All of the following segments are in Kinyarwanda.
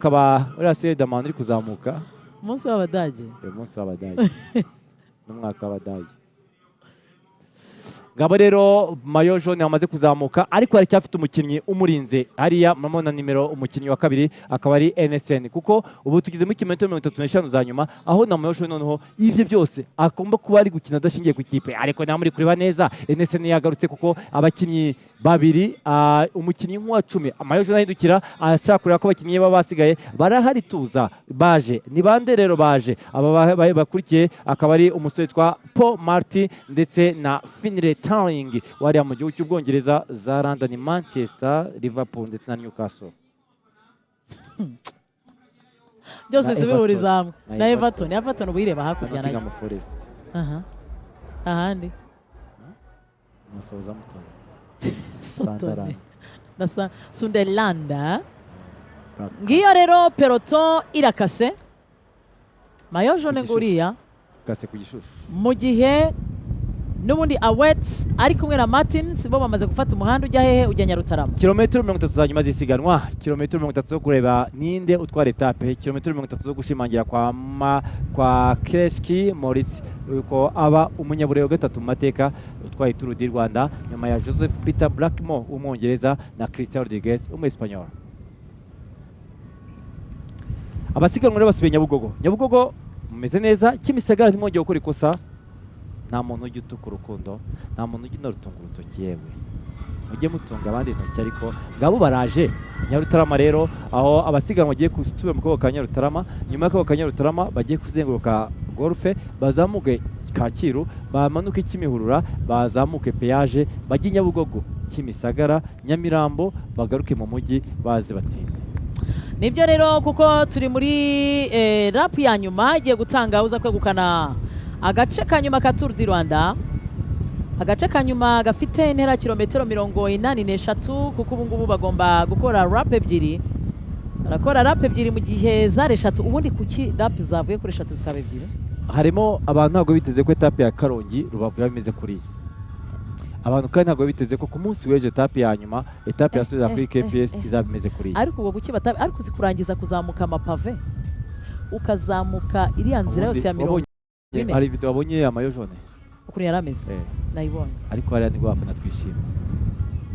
akaba uriya Seydamani uri kuzamuka umunsi w'Abadage uyu munsi w'Abadage n'umwaka w'Abadage ngabo rero mayo jaune yamaze kuzamuka ariko aracyafite umukinnyi umurinze hariya murabona nimero umukinnyi wa kabiri akaba ari NSN kuko ubu tugize muri kilometero 35 za nyuma aho na mayo jaune noneho ivyo byose akomba kuba ari gukina adashingiye ku ikipe ariko nta muri kureba neza NSN yagarutse kuko abakinnyi babiri umukinnyi nk'uwa 10 mayo jaune ahindukira ashakura ko abakinnyi baba basigaye barahari tuza baje ni bande rero baje aba bakurikiye akaba ari umusore twa Paul Martin ndetse na Finlay Tarling wariya mu gihugu cy'Ubwongereza za London, Manchester, Liverpool ndetse na Newcastle. Byose subihuriza hamwe na Everton ubireba hakurya nayo. Nottingham Forest. Ahandi. Na Southampton. Sunderland. Ngiyo rero peloton irakase. Mayo jaune nguriya. Kase ku gishushu. Mu gihe nubundi Awets ari kumwe na Martins bo bamaze gufata umuhanda ujya hehe ujya Nyarutarama. Kilometero 30 za nyuma zisiganwa, kilometero 30 zo kureba ninde utwara etape, kilometero 30 zo gushimangira kwa Kreski Moritz uko aba umunyabureo gatatu mu mateka utwaye Tour du Rwanda nyuma ya Joseph Peter Blackmore w'Umwongereza na Christian Rodriguez w'Umuespanyol. Abasiganwa rero basubiye Nyabugogo mumeze neza Kimisagara ntimwongeye gukora ikosa nta muntu ujya utuka urukundo nta muntu ujya unarutunga urutoki yewe mujye mutunga abandi intoki ariko ngabo baraje Nyarutarama rero aho abasiganwa bagiye kusubira mu kaboko ka Nyarutarama nyuma y'akaboko ka Nyarutarama bagiye kuzenguruka golfe bazamuke Kacyiru bamanuke Kimihurura bazamuke Peyaje bajye Nyabugogo Kimisagara Nyamirambo bagaruke mu mujyi baze batsinde. Nibyo rero kuko turi muri rap ya nyuma igiye gutanga uza kwegukana agace kanyuma ka Tour du Rwanda agace kanyuma gafite intera kilometero 83 kuko ubu ngubu bagomba gukora rap ebyiri barakora rap ebyiri mu gihe zare 3 ubundi kuki rap zavuye kuri 3 zikaba ebyiri harimo abantu ntabwo biteze ko etape ya Karongi Rubavu yameze kuri abantu kandi ntabwo biteze ko ku munsi w'ejo etape ya nyuma etape yasubiza kuri KPS izabimeze kuri ariko ubwo kuki batabe ariko zikurangiza kuzamuka amapave ukazamuka iriya nzira yose ya 100 hari video wabonye amayo jaune ukuri yarameze nayibonye ariko hariya nibwo bafana twishima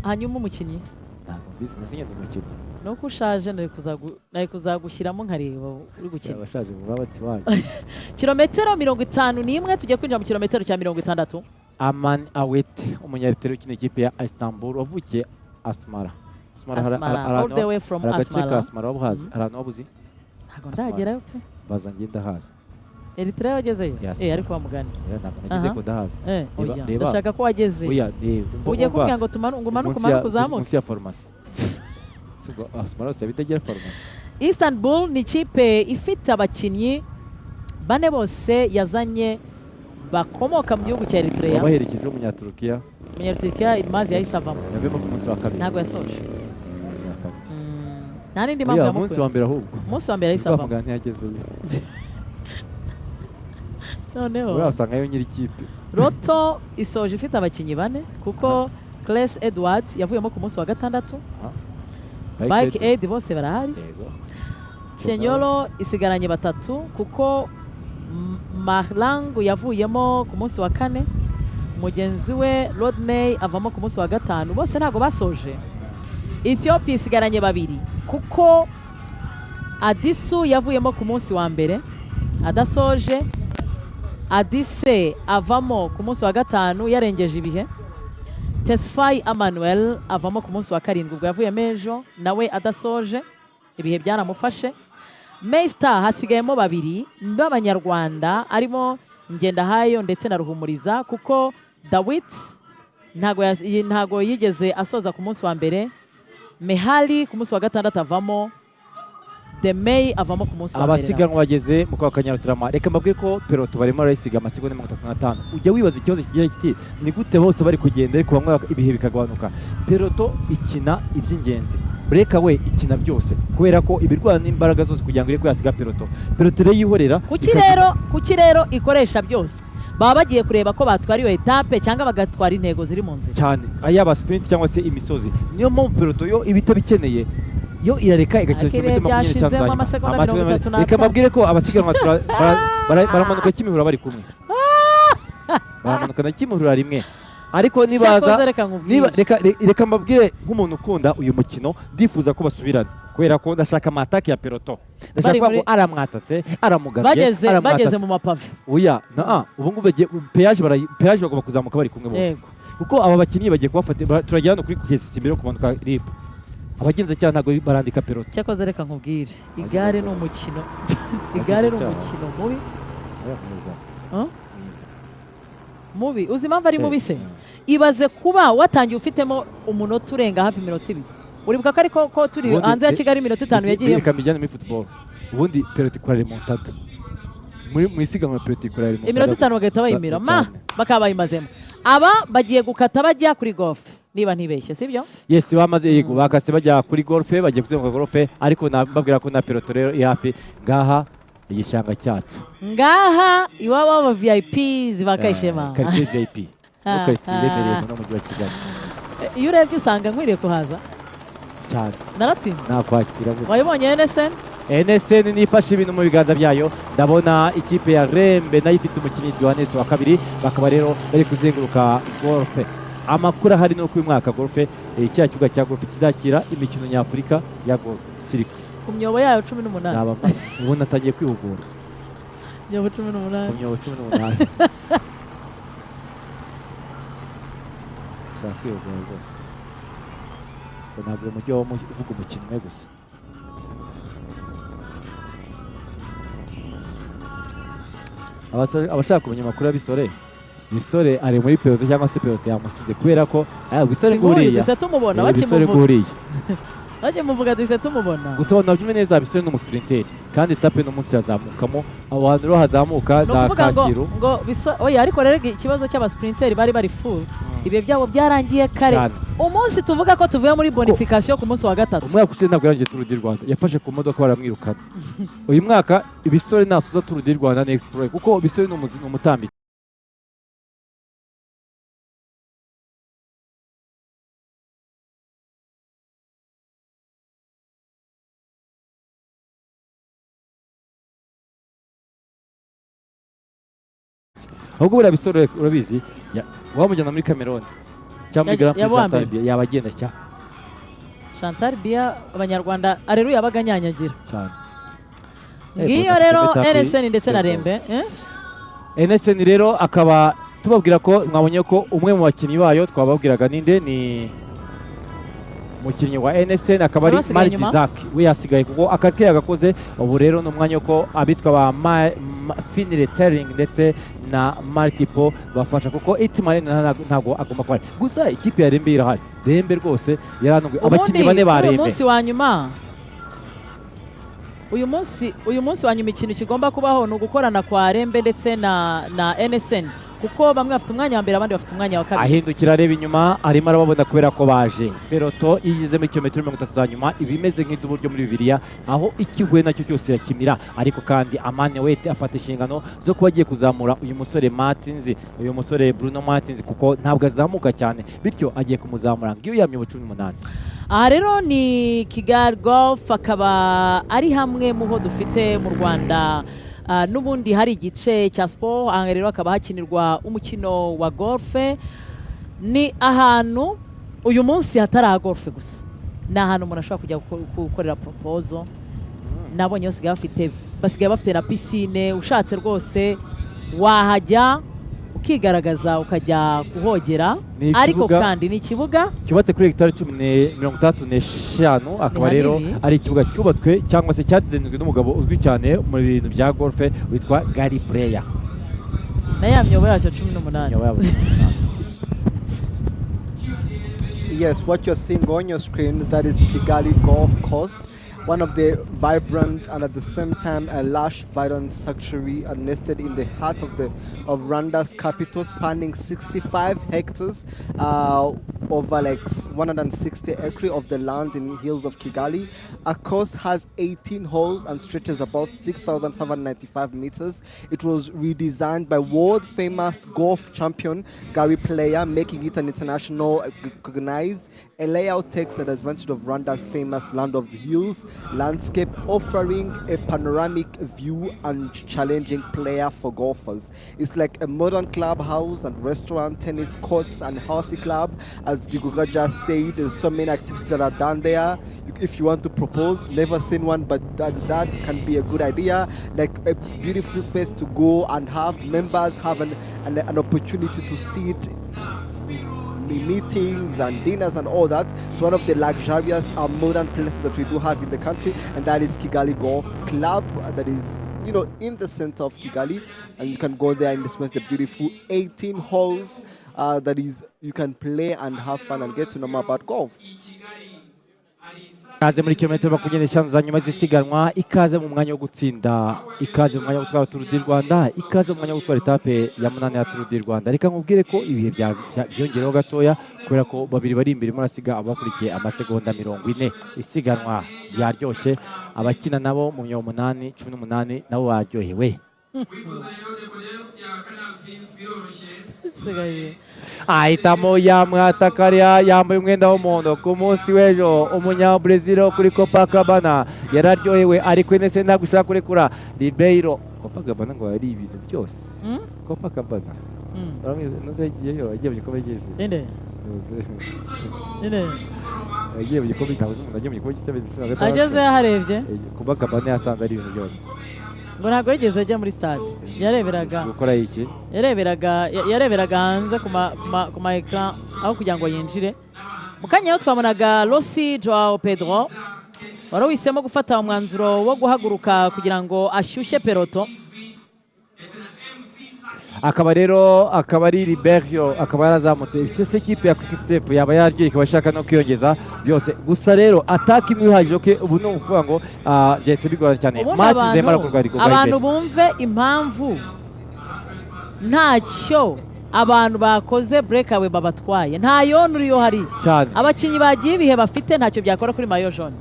hanyuma umukinnyi ntabwo business nyine umukinnyi nuko ushaje nari kuzagushyiramo nkareba uri gukina abashaje vuba bati waje kilometero 51 tujye kwinjira mu kilometero cya 60 Aman Awet umunyaritero ukina ikipe ya Istanbul wavukiye Asmara all the way from Asmara wabuhazi arantu wabuzi ntabwo ndagerayo pe baza ngenda haza Eritrea wagezeyo ariko bamugani ntabwo nageze ko ndahaza ndashaka ko wageze ujye kubwira ngo umanuke uzamuke munsi ya farumasi Asmara se bitegera farumasi. Istanbul ni ikipe ifite abakinnyi bane bose yazanye bakomoka mu gihugu cya Eritrea baherekeje umunyaturukiya imazi yayisavamo yavemo ku munsi wa kabiri ntabwo yasoje nta n'indi mpamvu yamukuye munsi wa mbere ahubwo umunsi wa mbere yayisavamo muganga yagezeyo noneho urasanga yo nyiri ikipe Roto isoje ifite abakinnyi bane kuko Claes Edwards yavuyemo ku munsi wa gatandatu Bike Aid bose barahari Senyolo isigaranye batatu kuko Marlang yavuyemo ku munsi wa kane mugenzi we Rodney avamo ku munsi wa gatanu bose ntago basoje Ethiopia isigaranye babiri kuko Adisu yavuyemo ku munsi wa mbere adasoje Adise avamo ku munsi wa gatanu yarengeje ibihe Tesfaye Emmanuel avamo ku munsi wa karindwi ubwo yavuye mejo nawe adasoje ibihe byaramufashe Meister hasigayemo babiri b'abanyarwanda arimo Ngendahayo ndetse na Ruhumuriza kuko Dawit ntago yigeze asoza ku munsi wa mbere Mehali ku munsi wa gatandatu avamo Demey avamo ku munsi wa mbere abasiganwa bageze mu kwa Kanyarutarama reka mbabwire ko peloton barimo barayisiga amasegonda 35 ujya wibaza ikibazo kigira kiti ni gute bose bari kugenda ariko bamwe ibihe bikagabanuka peloton ikina iby'ingenzi breakaway ikina byose kubera ko ibirwana n'imbaraga zose kugira ngo ire kwasiga peloton rero yihorera kuki rero ikoresha byose baba bagiye kureba ko batwariyo etape cyangwa bagatwara intego ziri mu nzira cyane ayaba sprint cyangwa se imisozi niyo mpamvu peloton yo ibita bikeneye yo irareka igakina Ariko ibihe kilometero 25 za byashizemo nyuma. amasegonda Amasegonda 35. reka mbabwire ko abasiganwa baramanuka Kimihurura bari kumwe baramanuka na Kimihurura rimwe ariko nibaza Cyakoze reka nkubwire. reka mbabwire nk'umuntu ukunda uyu mukino ndifuza ko basubirana kubera ko ndashaka amatake ya peloton ndashaka ko aramwatatse aramugabye bageze mu mapave oya ubu ngubu peage bagomba kuzamuka bari kumwe bose kuko aba bakinnyi bagiye kubafata turajya hano kuri kugeza imbere yo kumanuka rip abagenzi cyane ntabwo barandika peloton cyakoze reka nkubwire igare ni umukino igare ni umukino mubi mubi uzi impamvu ari mubi se ibaze kuba watangiye ufitemo umunota urenga hafi iminota 2 uribuka ko ariko ko turi hanze ya Kigali iminota 5 yagiye reka mbijyane muri football ubundi peloton ikora remontada mu isiganwa peloton ikora remontada iminota 5 bagahita bayimira bakaba bayimazemo aba bagiye gukata bajya kuri golf niba ntibeshye sibyo yes bamaze yego bakase bajya kuri golf bagiye kuzenguka golf ariko nababwira ko na peloton rero hafi ngaha igishanga cyacu ngaha iwabo aba VIP zibakayishema quartier VIP no quartier remereye no mujyi wa Kigali iyo urebye usanga nkwiriye kuhaza cyane naratinze nakwakira wayibonye NSN nifashe ibintu mu biganza byayo ndabona ikipe ya Rembe nayo ifite umukinnyi Johannes wa kabiri bakaba rero bari kuzenguruka golf amakuru ahari nuko uyu mwaka golf cya kibuga cya golf kizakira imikino nyafurika ya golf circuit ku myobo yayo 18 ubu natangiye kwihugura myobo 18 myobo 18 shaka kwihugura rwose ntabwo umujyi wo uvuga umukino umwe gusa abashaka kumenya amakuru y'Abisore Bisore ari muri peloton cyangwa se peloton yamusize kubera ko Bisore nguriya dusa tumubona bakimuvuga dusa tumubona gusa nabyume neza Bisore n'umusprinteri kandi etape no munsi yazamukamo abantu rero hazamuka za Kacyiru ngo oya ariko rero ikibazo cy'abasprinteri bari full ibyo byabo byarangiye kare umunsi tuvuga ko tuvuye muri bonification ku munsi wa gatatu umwaka uciye ntabwo yarangiye Tour du Rwanda yafashe ku modoka baramwirukana uyu mwaka Bisore nasuza Tour du Rwanda na Explore kuko Bisore ni umutambyi ahubwo buriya Bisore urabizi wamujyana muri Cameroon cyangwa muri Grand Prix Chantal Biya yaba agenda cya Chantal Biya abanyarwanda areruye abaganyanyagira cyane ngiyo rero NSN ndetse na Rembe NSN rero akaba tubabwira ko mwabonye ko umwe mu bakinnyi bayo twababwiraga ninde ni umukinnyi wa NSN akaba ari Mark Zak we yasigaye kuko akazi ke yagakoze ubu rero ni umwanya ko abitwa ba Finire Tering ndetse na Multiple bafasha kuko Itimane ntago agomba kuba gusa ikipe ya Rembe irahari Rembe rwose yaranungwe abakinnyi bane ba Rembe umunsi wa nyuma uyu munsi wa nyuma ikintu kigomba kubaho ni ugukorana kwa Rembe ndetse na NSN kuko bamwe bafite umwanya wa mbere abandi bafite umwanya wa kabiri ahindukira areba inyuma arimo arababona kubera ko baje peloton igeze muri kilometero 30 za nyuma ibimeze nk'idubu ryo muri Bibiliya aho ikihuye nacyo cyose yakimira ariko kandi Amane Wete afata inshingano zo kuba agiye kuzamura uyu musore Martins uyu musore Bruno Martins kuko ntabwo azamuka cyane bityo agiye kumuzamura ngiyo yamye 18 aha rero ni Kigali Golf akaba ari hamwe mu ho dufite mu Rwanda n'ubundi hari igice cya sport aha rero akaba hakinirwa umukino wa golf ni ahantu uyu munsi hatari golf gusa ni ahantu umuntu ashobora kujya gukorera proposal nabonye basigaye bafite na piscine ushatse rwose wahajya ukigaragaza ukajya kuhogera ariko kandi ni ikibuga cyubatse kuri hegitari 35 akaba rero ari ikibuga cyubatswe cyangwa se cyatsinzwe n'umugabo uzwi cyane mu bintu bya golf witwa Gary Player na ya myobo yacu 18 Yes, what you're seeing on your screens, that is Kigali Golf Course, one of the vibrant and at the same time a lush, vibrant sanctuary nested in the heart of Rwanda's capital, spanning 65 hectares of over like 160 acres of the land in hills of Kigali. A course has 18 holes and stretches about 6,595 meters. It was redesigned by world-famous golf champion Gary Player, making it an international recognized. A layout takes advantage of Rwanda's famous land of hills landscape, offering a panoramic view and challenging player for golfers. It's like a modern clubhouse and restaurant, tennis courts and healthy club. As Diguga just said, there's so many activities that are done there. If you want to propose, never seen one, but that can be a good idea. Like a beautiful space to go and have members have an opportunity to sit, meetings and dinners and all that. It's one of the luxurious modern places that we do have in the country, and that is Kigali Golf Club. That is, you know, in the center of Kigali, and you can go there and experience the beautiful 18 holes. That is, you can play and have fun and get to know more about golf. ikaze muri kilometero makumyabiri n'eshanu za nyuma zisiganwa, ikaze mu mwanya wo gutsinda, ikaze mu mwanya wo gutwara Tour du Rwanda, ikaze mu mwanya wo gutwara etape ya 8 ya Tour du Rwanda. Reka nkubwire ko ibihe byongereho gatoya kubera ko babiri bari imbere murasiga abakurikiye amasegonda 40. Isiganwa ryaryoshye, abakina nabo mu 18 nabo baryohewe. Ahitamo yamwatakaria yambaye umwenda w'umuhondo ku munsi w'ejo umunyabrazil kuri Copacabana yararyohewe, ariko nese ndagushaka kurekura Ribeiro. Copacabana ngo ari ibintu byose. Copacabana nozegiyeyo agiye mu gikombe cy'isi ende agiye mu gikombe cy'isi agiye mu gikombe cy'isi ageze yaharebye Copacabana yasanze ari ibintu byose. ngo ntabwo yigeze ajya muri stade, yareberaga gukora iki, yareberaga hanze ku ma ecran aho kugira ngo yinjire. Mu kanya twabonaga Rossi Joao Pedro wari wisemo gufata umwanzuro wo guhaguruka kugira ngo ashyushye peloto. akaba ari Ribeiro, akaba yarazamutse icyo kipe ya Quick Step yaba yaryoye, ikaba ishaka no kwiyongeza byose. Gusa rero ataka imwe ihagije ko ubu no ukuvuga ngo byese bigorana cyane. Abantu bumve impamvu ntacyo abantu bakoze breakaway babatwaye, nta yone uriyo hariya. Abakinnyi bagiye ibihe bafite ntacyo byakora kuri mayo jaune,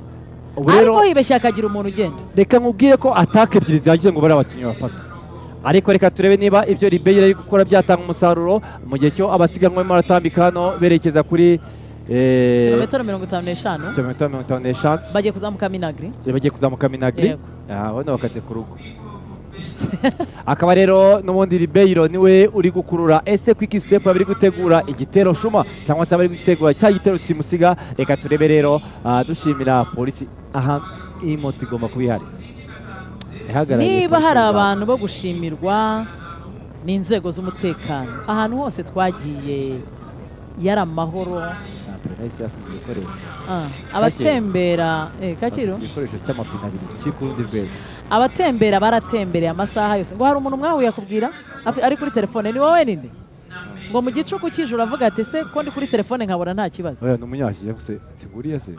ariko hibeshya akagira umuntu ugenda. Reka nkubwire ko ataka ebyiri zihagije ngo bari abakinnyi bafatwe, ariko reka turebe niba ibyo Ribeiro ari gukora byatanga umusaruro mu gihe cyo abasiganwa barimo baratambika hano berekeza kuri kilometero 55 bagiye kuzamuka Minagri. Abona bakaze ku rugo. Akaba rero n'ubundi Ribeiro niwe uri gukurura. Ese Quick Step bari gutegura igitero shuma cyangwa se bari gutegura cya gitero simusiga? Reka turebe rero dushimira polisi aha imoti igomba kubihari. Niba hari abantu bo gushimirwa n'inzego z'umutekano ahantu hose twagiye yari amahoro. Abatembera Kacyiru igikoresho cy'amapine abiri cy'ikurundi rwego, abatembera baratembereye amasaha yose. Ngo hari umuntu mwahuye akubwira ari kuri telefone, ni wowe ninde? Ngo mu gicuku cy'ijoro avuga ati se ko ndi kuri telefone nkabona nta kibazo. Oya n'umunyashyi yakuse siguriye se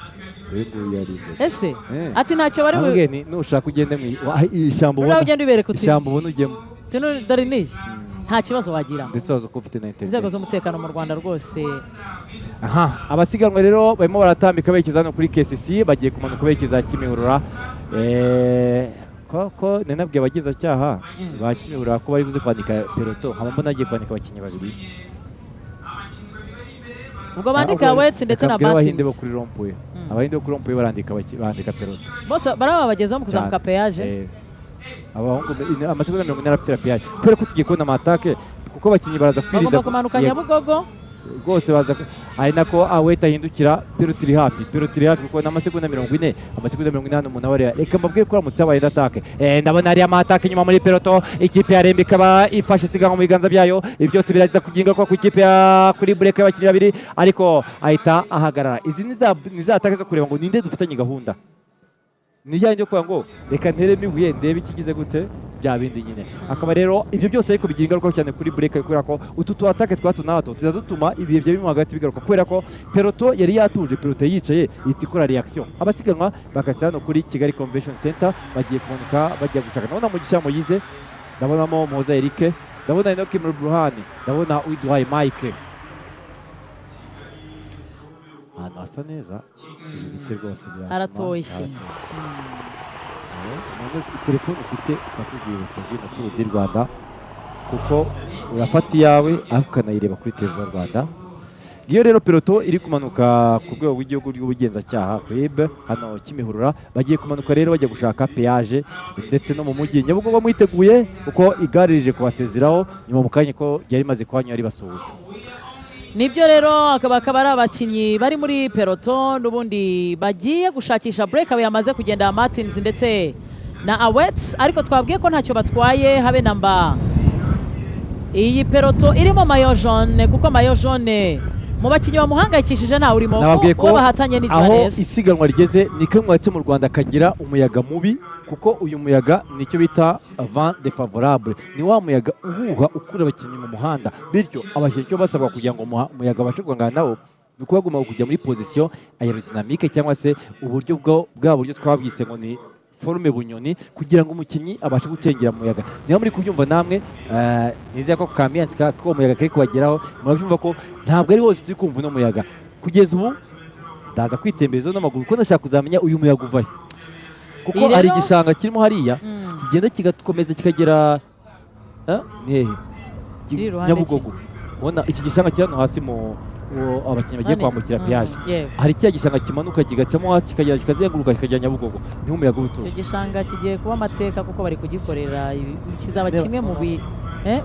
yego yari ese ati ntacyo bari we nushaka ugende mu ishyamba ubona ugende ubereka uti ishyamba ubona ugemo tino dari ni nta kibazo wagira. Ndetse wazo ko ufite na internet. Inzego z'umutekano mu Rwanda rwose. Abasiganwa rero barimo baratambika berekeza no kuri KCC, bagiye kumanuka berekeza Kimihurura. Ko nenabwiye abagize cyaha bakimihurura ko bari buze kwandika peloto, mbona agiye kwandika abakinnyi babiri. Ubwo bandika Wet ndetse na Batins. Abahinde bo kuri Rompuwe, abahinde bo kuri Rompuwe barandika peloto. Bose baraba bagezeho mu kuzamuka peage. Abahungu amasegonda 40 arapfira peage kubera ko tugiye kubona amatake, kuko abakinnyi baraza kwirinda kumanuka Nyabugogo rwose baza ari nako aweta ahindukira peloto iri hafi kuko n'amasegonda 40 amasegonda 80 umuntu abareba. Reka mbabwire ko aramutse abaye atake ndabona ari amatake nyuma muri peloto. Ikipe ya Rembe ikaba ifashe siganwa mu biganza byayo, ibi byose biragiza kuginga kwa ikipe ya kuri break y'abakinnyi babiri, ariko ahita ahagarara. Izi ni za atake zo kureba ngo ninde dufitanye gahunda, nijyanye yo kuvuga ngo reka ntereme ibuye ndebe ikigize gute bya bindi nyine. Akaba rero ibyo byose ariko bigira ingaruka cyane kuri break, kubera ko utu tuatake twatu nato tuzadutuma ibihe bye bimwe hagati bigaruka, kubera ko peloto yari yatuje, peloto yicaye itikora reaction. Abasiganwa bakasira no kuri Kigali Convention Center bagiye kumanuka bajya gushaka. Ndabona mu gishyamo yize, ndabonamo Moza Eric, ndabona Enoki Mruhani, ndabona Uidwai Mike. asa neza ibiti rwose aratoshye. telefone ufite ukatubwibutsa bw'ino Tour du Rwanda kuko urafata iyawe ariko ukanayireba kuri televiziyo Rwanda. Iyo rero peloto iri kumanuka ku rwego rw'igihugu rw'ubugenzacyaha RIB hano Kimihurura, bagiye kumanuka rero bajya gushaka peyaje ndetse no mu mujyi Nyabugogo mwiteguye kuko igare rije kubasezeraho nyuma mu kanya ko ryari rimaze kuhanyura ribasuhuza. Nibyo rero akaba ari abakinnyi bari muri peloto n'ubundi bagiye gushakisha breakaway yamaze kugenda Martins ndetse na Awets, ariko twabwiye ko ntacyo batwaye habe namba. Iyi peloto irimo mayo jaune kuko mayo jaune mu bakinnyi bamuhangayikishije ntawe urimo kuko bahatanye ni aho isiganwa rigeze ni kamwe mu Rwanda kagira umuyaga mubi kuko uyu muyaga nicyo bita vent défavorable, ni wa muyaga uhuha ukura abakinnyi mu muhanda, bityo abakinnyi cyo basabwa kugira ngo umuyaga abashe guhangana nabo ni uko bagomba kujya muri position aerodynamique cyangwa se uburyo bwa buryo twabwise ngo ni forume bunyoni kugira ngo umukinnyi abashe gutengera mu muyaga. Niyo muri kubyumva namwe nizeye ko kambiyansi ko umuyaga kari kubageraho murabyumva ko ntabwo ari hose turi kumva uno muyaga. Kugeza ubu ndaza kwitembereza n'amaguru kuko ndashaka kuzamenya uyu muyaga uvahe kuko hari igishanga kirimo hariya kigenda kigakomeza kikagera Nyabugogo. Ubona iki gishanga kiri hano hasi mu abakinnyi bagiye kwambukira peyaje, hari cya gishanga kimanuka kigacamo hasi kikagera kikazenguruka kikajya Nyabugogo, niho umuyaga uturuka. Icyo gishanga kigiye kuba amateka kuko bari kugikorera, kizaba kimwe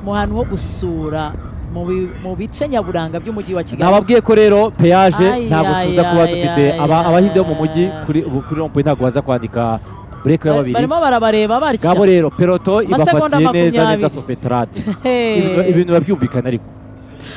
mu hantu ho gusura mu bice nyaburanga by'umujyi wa Kigali. Nababwiye ko rero peyaje ntabwo tuza kuba dufite abahinde bo mu mujyi kuri rompoint ntabwo baza kwandika break ya babiri, barimo barabareba barya gabo rero peloto ibafatiye neza Sopetrade ibintu babyumvikana ariko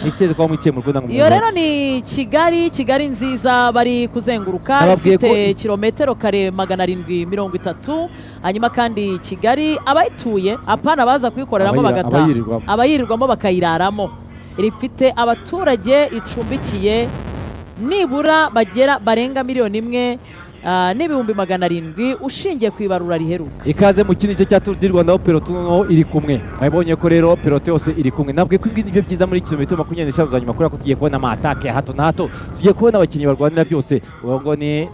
Nicheze kwa mwiche murukunda ngo iyo rero ni Kigali nziza bari kuzenguruka ifite kilometero kare 730, hanyuma kandi Kigali abayituye apana baza kuyikoreramo bagata abayirirwamo bakayiraramo, irifite abaturage icumbikiye nibura barenga 1,000,000 n'ibihumbi 700 ushingiye kwibarura riheruka. Ikaze mu kindi cyo cya Tour du Rwanda, peloto no iri kumwe. Bayibonye ko rero peloto yose iri kumwe. Nabwe kwibwiza ibyo byiza muri kilometero 25 za nyuma kuri ko tugiye kubona amatake hato na hato. Tugiye kubona abakinnyi barwanira byose. Ubwo ni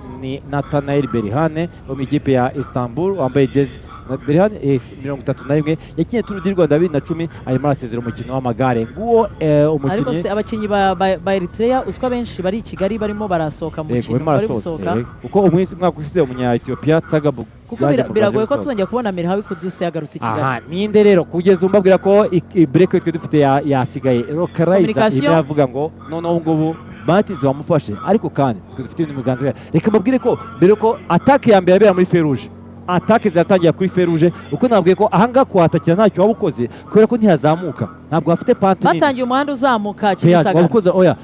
Nathanael Berihane wo mu ikipe ya Istanbul wambaye jezi Berihane 31 yakinye Tour du Rwanda 2010 arimo arasezera umukino w'amagare. Nguwo umukinnyi ariko abakinnyi ba Eritrea uswa benshi bari i Kigali barimo barasohoka mu mukino bari gusohoka uko umwisi mwaka ushize umunya Ethiopia Tsagabu kuko biragoye ko tuzongera kubona Mirhawi Kudus yagarutse i Kigali. Aha ninde rero kugeza umbabwira ko break twe dufite yasigaye Rokaraiza iravuga ngo noneho ngubu Martins bamufashe, ariko kandi twe dufite n'umuganzi we. Reka mbabwire ko mbere ko attaque ya mbere yabera muri Feruje, attaque zatangiye kuri Feruje uko nabwiye ko ahanga kwatakira ntacyo wabukoze kubera ko ntihazamuka, ntabwo afite pante nini. Batangiye umuhanda uzamuka Kimisagara wabukoze oya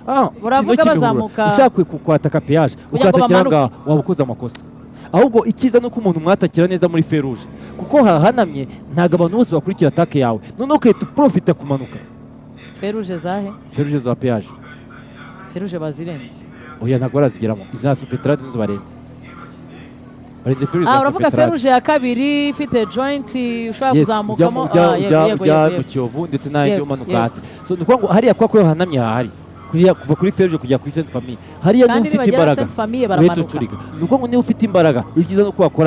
uravuga bazamuka ushaka kwataka peyaje ukatakira nga wabukoze amakosa. Ahubwo ikiza nuko umuntu mwatakira neza muri Feruje kuko hahanamye ntago abantu bose bakurikira attaque yawe, noneho ukahita uprofita kumanuka. Feruje zahe? Feruje za peyaje. Feruje bazirenze oya ntago barazigeramo, iza Sopetrade nizo barenze. Uravuga Feruje ya kabiri ifite joint ushaka kuzamukamo ujya mu Kiyovu ndetse n'ayo umanuka hasi. So nuko ngo hariya kwa hanamye hahari kuva kuri Feruje kujya kuri Sainte Famille hariya ni ufite imbaraga nuko ngo ni ufite imbaraga ibyiza no kwakora